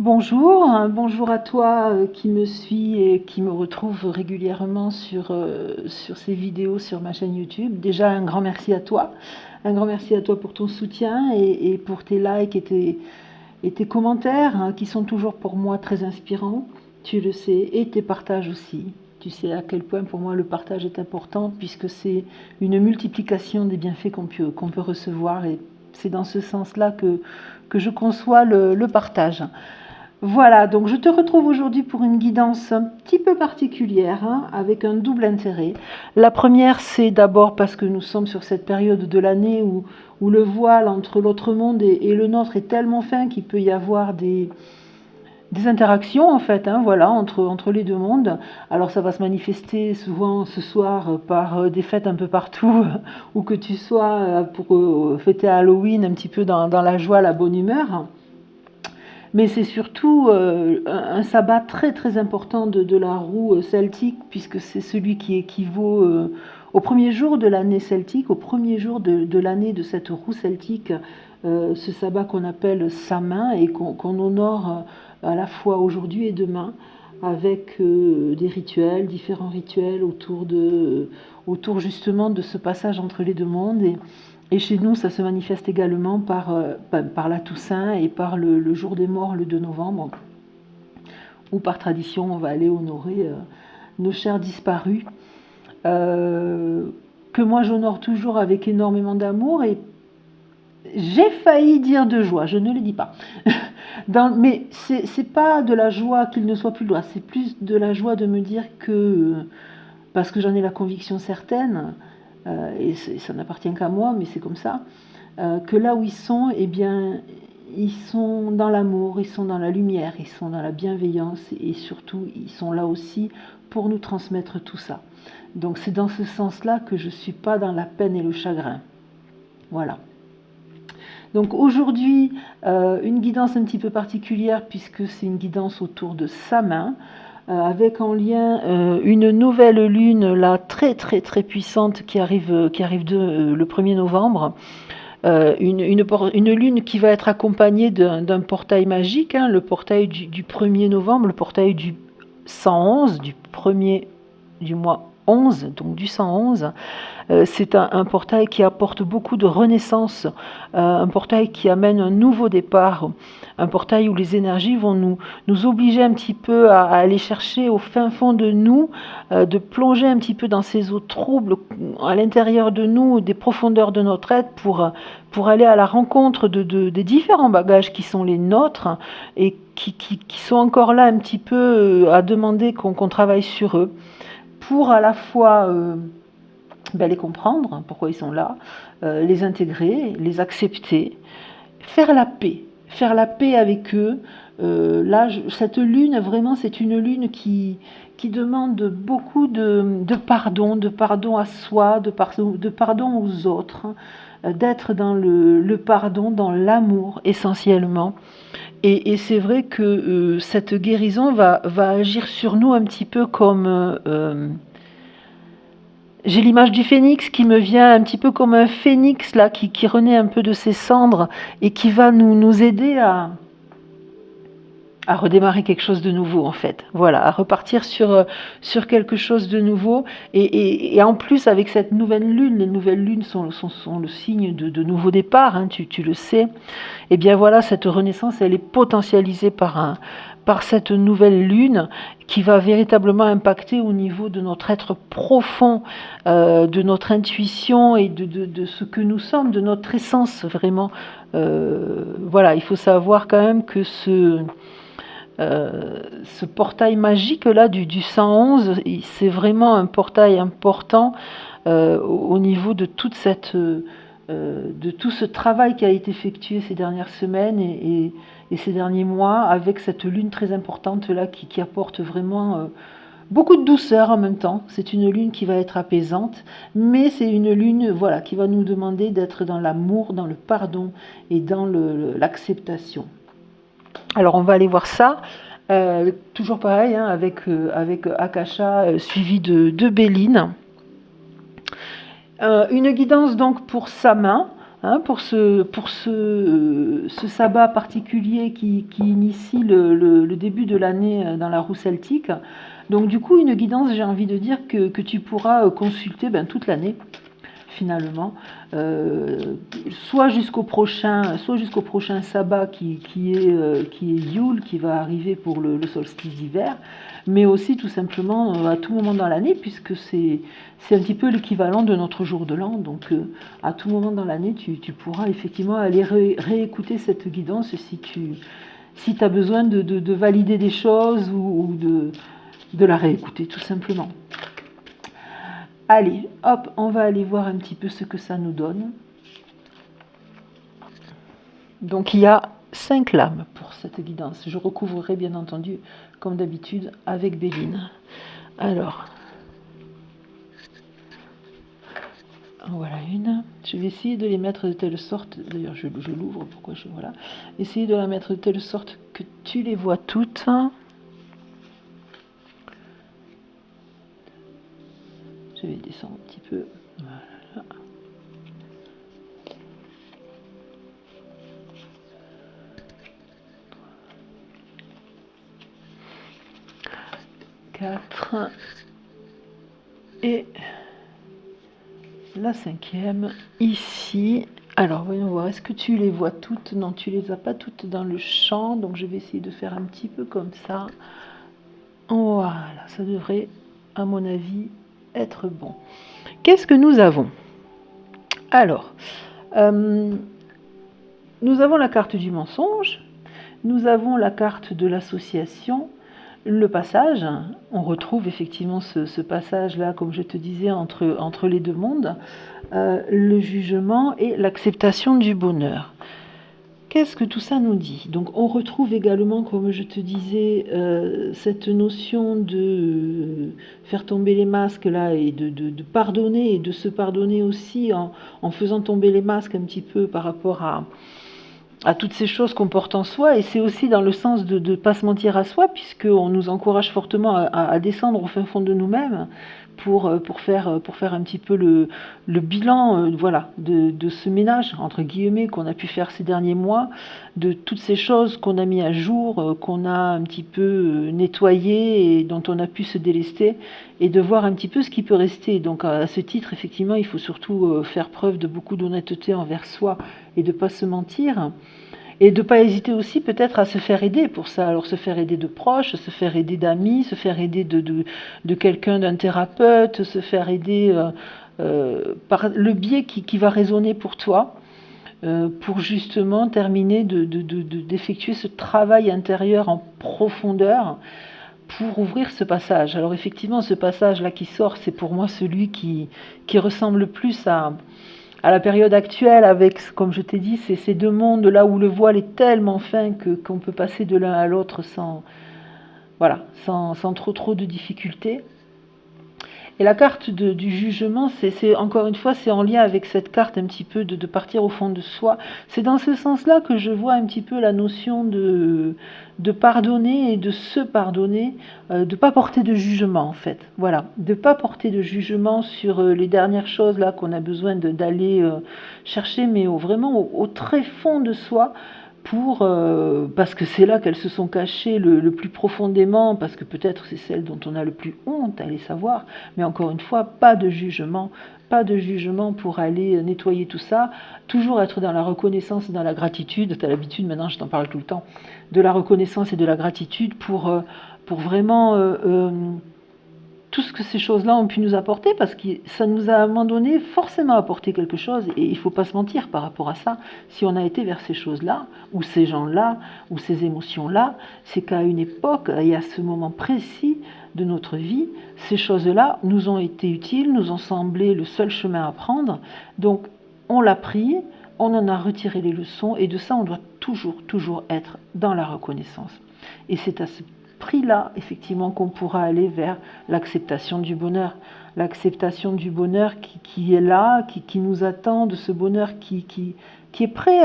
Bonjour, bonjour à toi qui me suis et qui me retrouve régulièrement sur ces vidéos sur ma chaîne YouTube. Déjà un grand merci à toi pour ton soutien et pour tes likes et tes commentaires qui sont toujours pour moi très inspirants, tu le sais, et tes partages aussi. Tu sais à quel point pour moi le partage est important puisque c'est une multiplication des bienfaits qu'on peut recevoir et c'est dans ce sens-là que je conçois le partage. Voilà, donc je te retrouve aujourd'hui pour une guidance un petit peu particulière, avec un double intérêt. La première, c'est d'abord parce que nous sommes sur cette période de l'année où le voile entre l'autre monde et le nôtre est tellement fin qu'il peut y avoir des interactions en fait, voilà, entre les deux mondes. Alors ça va se manifester souvent ce soir par des fêtes un peu partout, où que tu sois pour fêter Halloween un petit peu dans la joie, la bonne humeur. Mais c'est surtout un sabbat très très important de la roue celtique, puisque c'est celui qui équivaut au premier jour de l'année celtique, au premier jour de l'année de cette roue celtique, ce sabbat qu'on appelle Samin et qu'on honore à la fois aujourd'hui et demain, avec des rituels, différents rituels autour justement de ce passage entre les deux mondes. Et chez nous, ça se manifeste également par la Toussaint et par le jour des morts, le 2 novembre, où par tradition, on va aller honorer nos chers disparus, que moi j'honore toujours avec énormément d'amour et j'ai failli dire de joie, je ne le dis pas. Mais c'est pas de la joie qu'il ne soit plus là, c'est plus de la joie de me dire que, parce que j'en ai la conviction certaine, et ça n'appartient qu'à moi, mais c'est comme ça, que là où ils sont, eh bien, ils sont dans l'amour, ils sont dans la lumière, ils sont dans la bienveillance et surtout, ils sont là aussi pour nous transmettre tout ça. Donc c'est dans ce sens-là que je ne suis pas dans la peine et le chagrin. Voilà. Donc aujourd'hui, une guidance un petit peu particulière puisque c'est une guidance autour de Samin, avec en lien une nouvelle lune là très très très puissante qui arrive le 1er novembre. Une lune qui va être accompagnée d'un portail magique, le portail du 1er novembre, le portail du 111, du 1er du mois 11, donc du 111. C'est un portail qui apporte beaucoup de renaissance, un portail qui amène un nouveau départ, un portail où les énergies vont nous obliger un petit peu à aller chercher au fin fond de nous, de plonger un petit peu dans ces eaux troubles à l'intérieur de nous, des profondeurs de notre être, pour aller à la rencontre des différents bagages qui sont les nôtres et qui sont encore là un petit peu à demander qu'on travaille sur eux, pour à la fois les comprendre, pourquoi ils sont là, les intégrer, les accepter, faire la paix avec eux. Là, cette lune, vraiment, c'est une lune qui demande beaucoup de pardon à soi, de pardon aux autres, d'être dans le pardon, dans l'amour essentiellement. Et c'est vrai que cette guérison va agir sur nous un petit peu comme... j'ai l'image du phénix qui me vient un petit peu comme un phénix là, qui renaît un peu de ses cendres et qui va nous aider à redémarrer quelque chose de nouveau en fait. Voilà, à repartir sur quelque chose de nouveau. Et en plus, avec cette nouvelle lune, les nouvelles lunes sont le signe de nouveau départ, tu le sais. Et bien voilà, cette renaissance, elle est potentialisée par cette nouvelle lune qui va véritablement impacter au niveau de notre être profond, de notre intuition et de ce que nous sommes, de notre essence vraiment. Voilà, il faut savoir quand même que ce portail magique là du 111, c'est vraiment un portail important au niveau de toute de tout ce travail qui a été effectué ces dernières semaines et ces derniers mois, avec cette lune très importante là qui apporte vraiment beaucoup de douceur en même temps. C'est une lune qui va être apaisante, mais c'est une lune voilà, qui va nous demander d'être dans l'amour, dans le pardon et dans l'acceptation. Alors on va aller voir ça, toujours pareil, avec Akasha suivi de Béline. Une guidance donc pour Samin, hein, ce sabbat particulier qui initie le début de l'année dans la roue celtique. Donc du coup, une guidance, j'ai envie de dire, que tu pourras consulter toute l'année, finalement, soit jusqu'au prochain sabbat qui est Yule, qui va arriver pour le solstice d'hiver, mais aussi tout simplement à tout moment dans l'année, puisque c'est un petit peu l'équivalent de notre jour de l'an. Donc à tout moment dans l'année, tu pourras effectivement aller réécouter cette guidance si tu as besoin de valider des choses ou de la réécouter tout simplement. Allez, hop, on va aller voir un petit peu ce que ça nous donne. Donc il y a 5 lames pour cette guidance. Je recouvrerai bien entendu, comme d'habitude, avec Béline. Alors, voilà une. Je vais essayer de les mettre de telle sorte, d'ailleurs je l'ouvre, pourquoi voilà. Essayer de la mettre de telle sorte que tu les vois toutes. Je vais descendre un petit peu. Voilà. Quatre. Et la 5e ici. Alors voyons voir, est-ce que tu les vois toutes? Non, tu les as pas toutes dans le champ, donc je vais essayer de faire un petit peu comme ça. Voilà, ça devrait, à mon avis, être bon. Qu'est-ce que nous avons? Alors, nous avons la carte du mensonge, nous avons la carte de l'association, le passage. On retrouve effectivement ce passage-là, comme je te disais, entre les deux mondes, le jugement et l'acceptation du bonheur. Qu'est-ce que tout ça nous dit? Donc on retrouve également, comme je te disais, cette notion de faire tomber les masques là et de pardonner, et de se pardonner aussi en faisant tomber les masques un petit peu par rapport à toutes ces choses qu'on porte en soi. Et c'est aussi dans le sens de ne pas se mentir à soi, puisqu'on nous encourage fortement à descendre au fin fond de nous-mêmes pour faire un petit peu le bilan voilà, de ce ménage, entre guillemets, qu'on a pu faire ces derniers mois, de toutes ces choses qu'on a mis à jour, qu'on a un petit peu nettoyées et dont on a pu se délester, et de voir un petit peu ce qui peut rester. Donc à ce titre, effectivement, il faut surtout faire preuve de beaucoup d'honnêteté envers soi et de ne pas se mentir. Et de ne pas hésiter aussi peut-être à se faire aider pour ça. Alors se faire aider de proches, se faire aider d'amis, se faire aider de quelqu'un, d'un thérapeute, se faire aider par le biais qui va résonner pour toi, pour justement terminer d'effectuer ce travail intérieur en profondeur pour ouvrir ce passage. Alors effectivement, ce passage-là qui sort, c'est pour moi celui qui ressemble le plus à la période actuelle, avec, comme je t'ai dit, ces deux mondes là où le voile est tellement fin qu'on peut passer de l'un à l'autre sans trop de difficultés. Et la carte du jugement, c'est encore une fois, c'est en lien avec cette carte un petit peu de partir au fond de soi. C'est dans ce sens-là que je vois un petit peu la notion de pardonner et de se pardonner, de ne pas porter de jugement en fait. Voilà, de ne pas porter de jugement sur les dernières choses là qu'on a besoin d'aller chercher, mais vraiment au très fond de soi. Parce que c'est là qu'elles se sont cachées le plus profondément, parce que peut-être c'est celle dont on a le plus honte, allez savoir, mais encore une fois, pas de jugement pour aller nettoyer tout ça, toujours être dans la reconnaissance et dans la gratitude. Tu as l'habitude, maintenant je t'en parle tout le temps, de la reconnaissance et de la gratitude pour vraiment tout ce que ces choses-là ont pu nous apporter, parce que ça nous a à un moment donné forcément apporté quelque chose, et il ne faut pas se mentir par rapport à ça. Si on a été vers ces choses-là, ou ces gens-là, ou ces émotions-là, c'est qu'à une époque, et à ce moment précis de notre vie, ces choses-là nous ont été utiles, nous ont semblé le seul chemin à prendre. Donc on l'a pris, on en a retiré les leçons, et de ça on doit toujours être dans la reconnaissance. Et c'est à ce prix-là, effectivement, qu'on pourra aller vers l'acceptation du bonheur. L'acceptation du bonheur qui est là, qui nous attend, de ce bonheur qui est prêt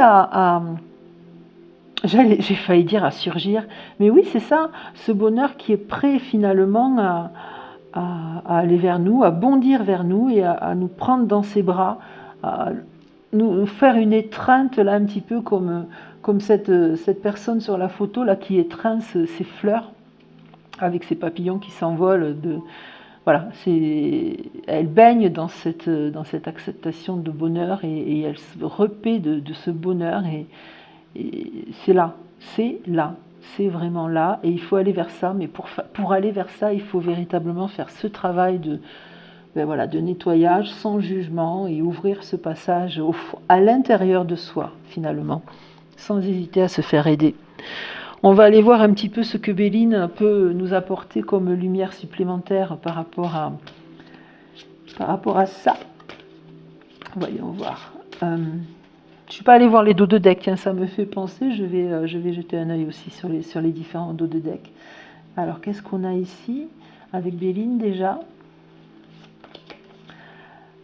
j'ai failli dire à surgir, mais oui, c'est ça, ce bonheur qui est prêt finalement à aller vers nous, à bondir vers nous et à nous prendre dans ses bras, nous faire une étreinte là un petit peu comme cette personne sur la photo là qui étreint ses fleurs avec ses papillons qui s'envolent voilà, elle baigne dans cette acceptation de bonheur et elle se repaît de ce bonheur et c'est là, c'est vraiment là et il faut aller vers ça, mais pour aller vers ça, il faut véritablement faire ce travail voilà, de nettoyage sans jugement et ouvrir ce passage à l'intérieur de soi finalement, sans hésiter à se faire aider. On va aller voir un petit peu ce que Béline peut nous apporter comme lumière supplémentaire par rapport à ça. Voyons voir. Je ne suis pas allée voir les dos de deck, tiens, ça me fait penser, je vais jeter un œil aussi sur les différents dos de deck. Alors, qu'est-ce qu'on a ici avec Béline déjà?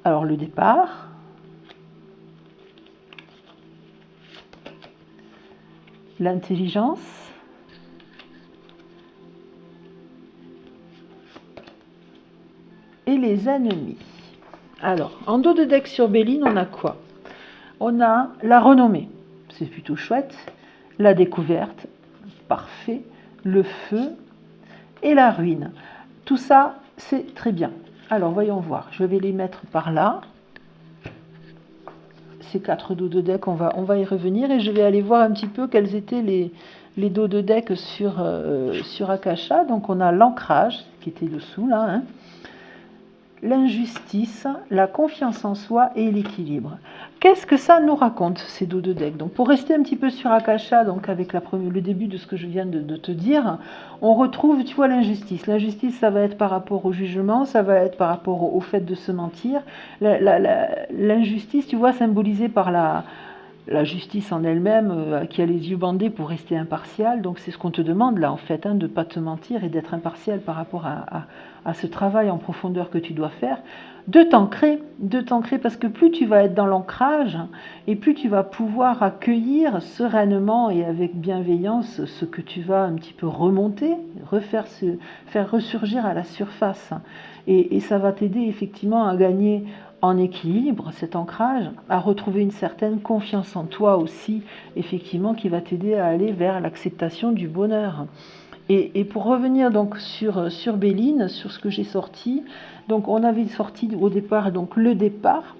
Alors, le départ. L'intelligence. Et les ennemis. Alors, en dos de deck sur Béline, on a quoi? On a la renommée, c'est plutôt chouette, la découverte, parfait, le feu et la ruine. Tout ça, c'est très bien. Alors, voyons voir. Je vais les mettre par là. Ces 4 dos de deck, on va y revenir et je vais aller voir un petit peu quels étaient les dos de deck sur Akasha. Donc, on a l'ancrage qui était dessous là, hein. L'injustice, la confiance en soi et l'équilibre. Qu'est-ce que ça nous raconte, ces dos de deck? Donc, pour rester un petit peu sur Akasha, donc avec le début de ce que je viens de te dire, on retrouve, tu vois, l'injustice. L'injustice, ça va être par rapport au jugement, ça va être par rapport au fait de se mentir. L'injustice, tu vois, symbolisée par la justice en elle-même, qui a les yeux bandés pour rester impartial. Donc c'est ce qu'on te demande là en fait, hein, de ne pas te mentir et d'être impartial par rapport à ce travail en profondeur que tu dois faire, de t'ancrer parce que plus tu vas être dans l'ancrage et plus tu vas pouvoir accueillir sereinement et avec bienveillance ce que tu vas un petit peu remonter, faire ressurgir à la surface. Et ça va t'aider effectivement à gagner en équilibre, cet ancrage, à retrouver une certaine confiance en toi aussi, effectivement, qui va t'aider à aller vers l'acceptation du bonheur. Et pour revenir donc sur Béline, sur ce que j'ai sorti, donc on avait sorti au départ donc le départ.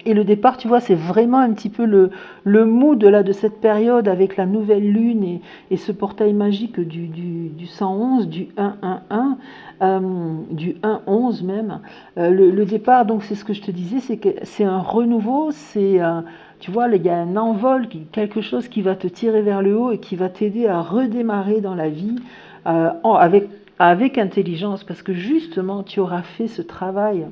Et le départ, tu vois, c'est vraiment un petit peu le mood là, de cette période avec la nouvelle lune et ce portail magique du 111, du 111, du 111 même. Le départ, donc c'est ce que je te disais, c'est que c'est un renouveau, tu vois, il y a un envol, quelque chose qui va te tirer vers le haut et qui va t'aider à redémarrer dans la vie avec intelligence, parce que justement, tu auras fait ce travail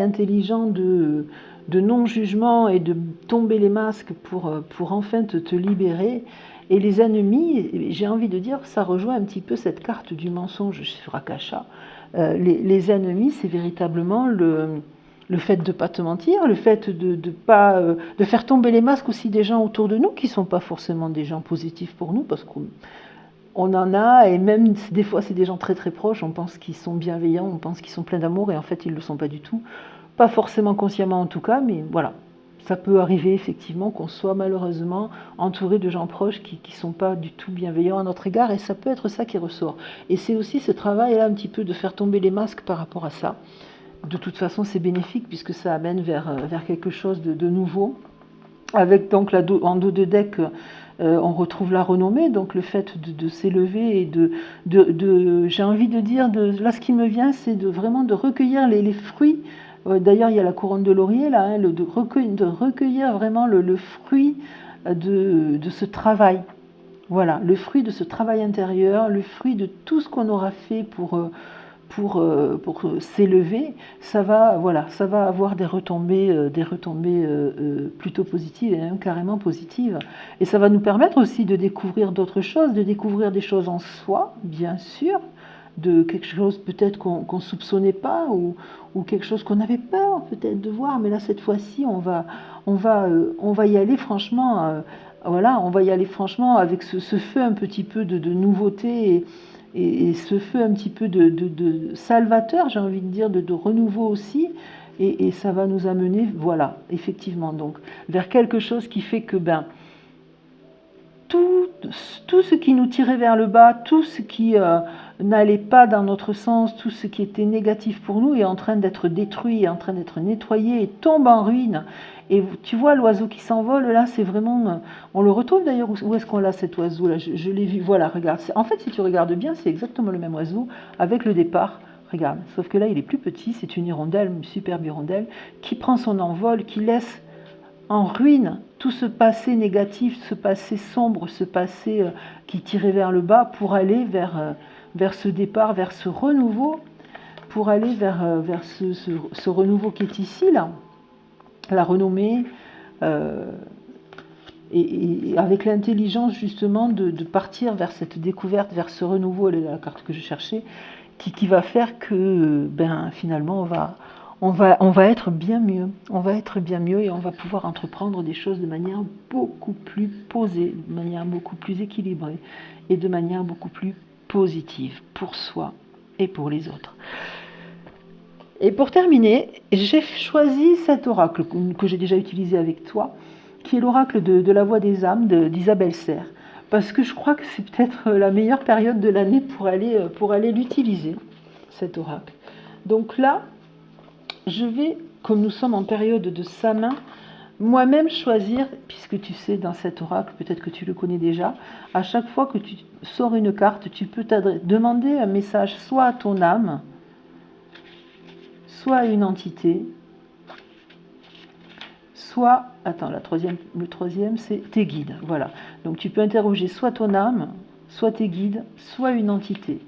intelligent de non-jugement et de tomber les masques pour enfin te libérer. Et les ennemis, j'ai envie de dire, ça rejoint un petit peu cette carte du mensonge sur Akasha. Les ennemis, c'est véritablement le fait de ne pas te mentir, le fait de faire tomber les masques aussi des gens autour de nous qui ne sont pas forcément des gens positifs pour nous, parce qu'on en a, et même des fois c'est des gens très très proches, on pense qu'ils sont bienveillants, on pense qu'ils sont pleins d'amour, et en fait ils ne le sont pas du tout. Pas forcément consciemment en tout cas, mais voilà. Ça peut arriver effectivement qu'on soit malheureusement entouré de gens proches qui ne sont pas du tout bienveillants à notre égard, et ça peut être ça qui ressort. Et c'est aussi ce travail-là un petit peu de faire tomber les masques par rapport à ça. De toute façon c'est bénéfique puisque ça amène vers quelque chose de nouveau. Avec donc en dos de deck, on retrouve la renommée, donc le fait de s'élever et j'ai envie de dire, là ce qui me vient, c'est vraiment de recueillir les fruits. D'ailleurs, il y a la couronne de laurier là, hein, de recueillir vraiment le fruit de ce travail. Voilà, le fruit de ce travail intérieur, le fruit de tout ce qu'on aura fait pour s'élever, ça va avoir des retombées plutôt positives, et même carrément positives. Et ça va nous permettre aussi de découvrir d'autres choses, de découvrir des choses en soi, bien sûr, de quelque chose peut-être qu'on ne soupçonnait pas, ou quelque chose qu'on avait peur peut-être de voir, mais là cette fois-ci on va y aller franchement, voilà, on va y aller franchement avec ce feu un petit peu de nouveauté et ce feu un petit peu de salvateur, j'ai envie de dire, de renouveau aussi, et ça va nous amener, voilà, effectivement, donc, vers quelque chose qui fait que, tout, tout ce qui nous tirait vers le bas, tout ce qui n'allait pas dans notre sens, tout ce qui était négatif pour nous est en train d'être détruit, est en train d'être nettoyé et tombe en ruine. Et tu vois l'oiseau qui s'envole, là, c'est vraiment... On le retrouve d'ailleurs, où est-ce qu'on l'a cet oiseau là, je l'ai vu, voilà, regarde. En fait, si tu regardes bien, c'est exactement le même oiseau avec le départ. Regarde, sauf que là, il est plus petit, c'est une hirondelle, une superbe hirondelle, qui prend son envol, qui laisse en ruine tout ce passé négatif, ce passé sombre, ce passé qui tirait vers le bas pour aller vers ce départ, vers ce renouveau, pour aller vers ce renouveau qui est ici, là, la renommée, et avec l'intelligence justement de partir vers cette découverte, vers ce renouveau, elle est la carte que je cherchais, qui va faire que finalement on va être bien mieux. On va être bien mieux et on va pouvoir entreprendre des choses de manière beaucoup plus posée, de manière beaucoup plus équilibrée et de manière beaucoup plus positive pour soi et pour les autres. Et pour terminer, j'ai choisi cet oracle que j'ai déjà utilisé avec toi, qui est l'oracle de la voix des âmes d'Isabelle Serres, parce que je crois que c'est peut-être la meilleure période de l'année pour aller l'utiliser, cet oracle. Donc là, je vais, comme nous sommes en période de Samin, moi-même choisir, puisque tu sais dans cet oracle, peut-être que tu le connais déjà, à chaque fois que tu sors une carte, tu peux demander un message soit à ton âme, soit à une entité, soit, attends, le troisième c'est tes guides, voilà. Donc tu peux interroger soit ton âme, soit tes guides, soit une entité.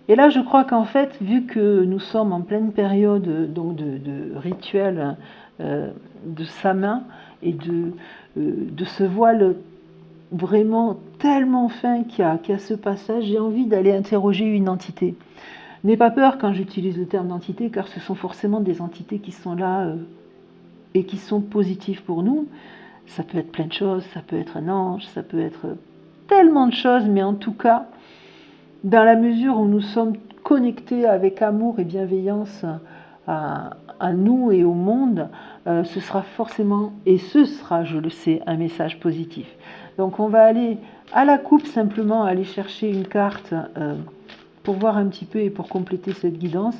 Et là, je crois qu'en fait, vu que nous sommes en pleine période donc de rituel de Samin et de ce voile vraiment tellement fin qu'il y a ce passage, j'ai envie d'aller interroger une entité. N'aie pas peur quand j'utilise le terme d'entité, car ce sont forcément des entités qui sont là et qui sont positives pour nous. Ça peut être plein de choses, ça peut être un ange, ça peut être tellement de choses, mais en tout cas, dans la mesure où nous sommes connectés avec amour et bienveillance à nous et au monde, ce sera forcément, et ce sera, je le sais, un message positif. Donc on va aller à la coupe simplement, aller chercher une carte pour voir un petit peu et pour compléter cette guidance,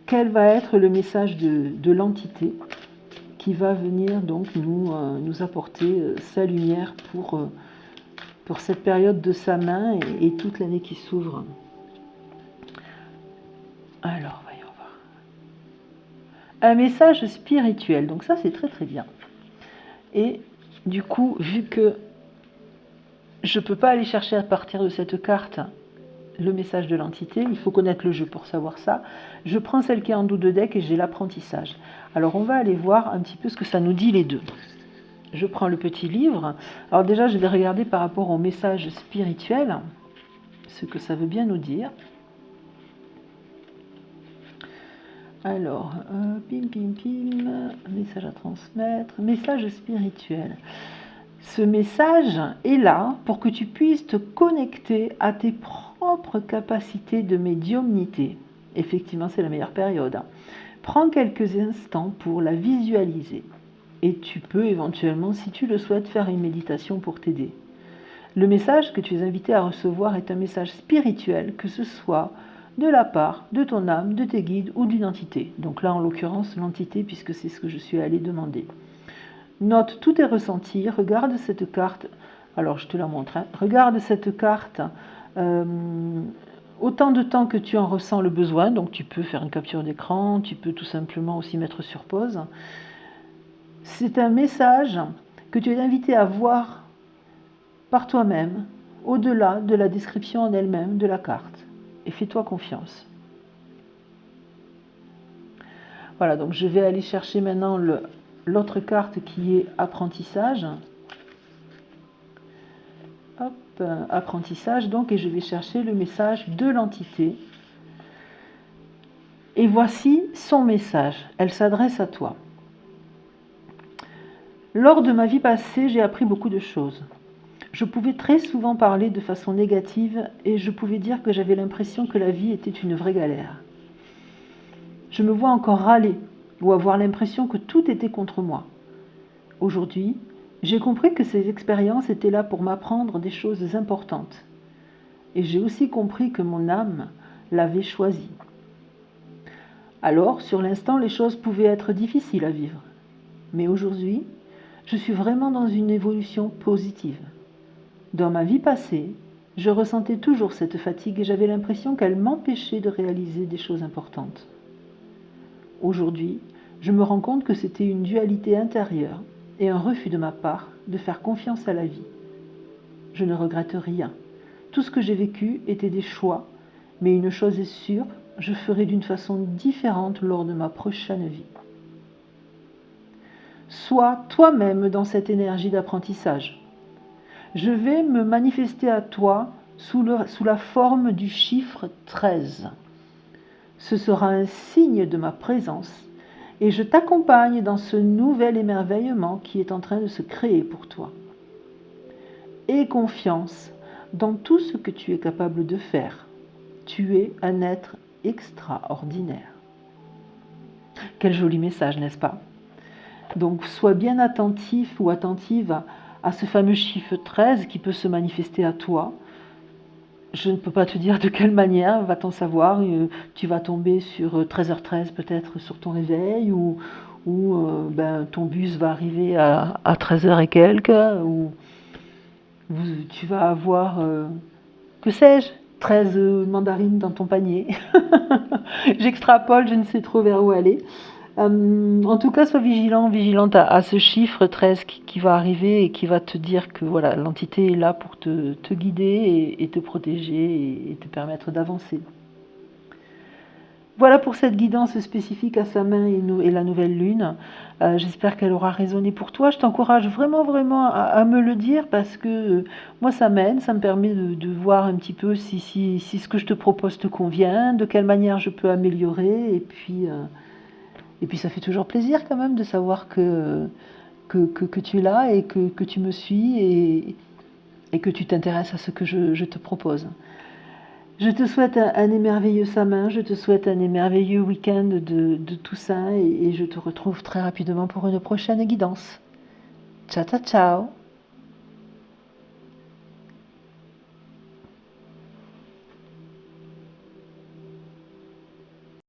quel va être le message de l'entité qui va venir donc nous apporter sa lumière pour cette période de Samin et toute l'année qui s'ouvre. Alors, voyons voir. Un message spirituel, donc ça c'est très très bien. Et du coup, vu que je ne peux pas aller chercher à partir de cette carte le message de l'entité, il faut connaître le jeu pour savoir ça, je prends celle qui est en dos de deck et j'ai l'apprentissage. Alors on va aller voir un petit peu ce que ça nous dit les deux. Je prends le petit livre. Alors déjà, je vais regarder par rapport au message spirituel, ce que ça veut bien nous dire. Alors, message à transmettre, message spirituel. Ce message est là pour que tu puisses te connecter à tes propres capacités de médiumnité. Effectivement, c'est la meilleure période. Prends quelques instants pour la visualiser. Et tu peux éventuellement, si tu le souhaites, faire une méditation pour t'aider. Le message que tu es invité à recevoir est un message spirituel, que ce soit de la part de ton âme, de tes guides ou d'une entité. Donc là, en l'occurrence, l'entité, puisque c'est ce que je suis allée demander. Note tous tes ressentis, regarde cette carte. Alors, je te la montre. Regarde cette carte autant de temps que tu en ressens le besoin. Donc, tu peux faire une capture d'écran, tu peux tout simplement aussi mettre sur pause. C'est un message que tu es invité à voir par toi-même, au-delà de la description en elle-même de la carte. Et fais-toi confiance. Voilà, donc je vais aller chercher maintenant l'autre carte qui est apprentissage. Hop, apprentissage, donc, et je vais chercher le message de l'entité. Et voici son message. Elle s'adresse à toi. Lors de ma vie passée, j'ai appris beaucoup de choses. Je pouvais très souvent parler de façon négative et je pouvais dire que j'avais l'impression que la vie était une vraie galère. Je me vois encore râler ou avoir l'impression que tout était contre moi. Aujourd'hui, j'ai compris que ces expériences étaient là pour m'apprendre des choses importantes. Et j'ai aussi compris que mon âme l'avait choisi. Alors, sur l'instant, les choses pouvaient être difficiles à vivre. Mais aujourd'hui, je suis vraiment dans une évolution positive. Dans ma vie passée, je ressentais toujours cette fatigue et j'avais l'impression qu'elle m'empêchait de réaliser des choses importantes. Aujourd'hui, je me rends compte que c'était une dualité intérieure et un refus de ma part de faire confiance à la vie. Je ne regrette rien. Tout ce que j'ai vécu était des choix, mais une chose est sûre, je ferai d'une façon différente lors de ma prochaine vie. Sois toi-même dans cette énergie d'apprentissage. Je vais me manifester à toi sous la forme du chiffre 13. Ce sera un signe de ma présence et je t'accompagne dans ce nouvel émerveillement qui est en train de se créer pour toi. Aie confiance dans tout ce que tu es capable de faire. Tu es un être extraordinaire. Quel joli message, n'est-ce pas? Donc, sois bien attentif ou attentive à ce fameux chiffre 13 qui peut se manifester à toi. Je ne peux pas te dire de quelle manière, va-t-on savoir, tu vas tomber sur 13h13 peut-être sur ton réveil, ou ton bus va arriver à 13h et quelques, ou tu vas avoir, que sais-je, 13 mandarines dans ton panier. J'extrapole, je ne sais trop vers où aller. En tout cas, sois vigilante à ce chiffre 13 qui va arriver et qui va te dire que voilà, l'entité est là pour te guider et te protéger et te permettre d'avancer. Voilà pour cette guidance spécifique à sa main et la nouvelle lune. J'espère qu'elle aura résonné pour toi. Je t'encourage vraiment à me le dire parce que moi ça m'aide, ça me permet de voir un petit peu si ce que je te propose te convient, de quelle manière je peux améliorer et puis ça fait toujours plaisir quand même de savoir que tu es là et que tu me suis et que tu t'intéresses à ce que je te propose. Je te souhaite un émerveilleux Samin, je te souhaite un émerveilleux week-end de Toussaint et je te retrouve très rapidement pour une prochaine guidance. Ciao ciao ciao.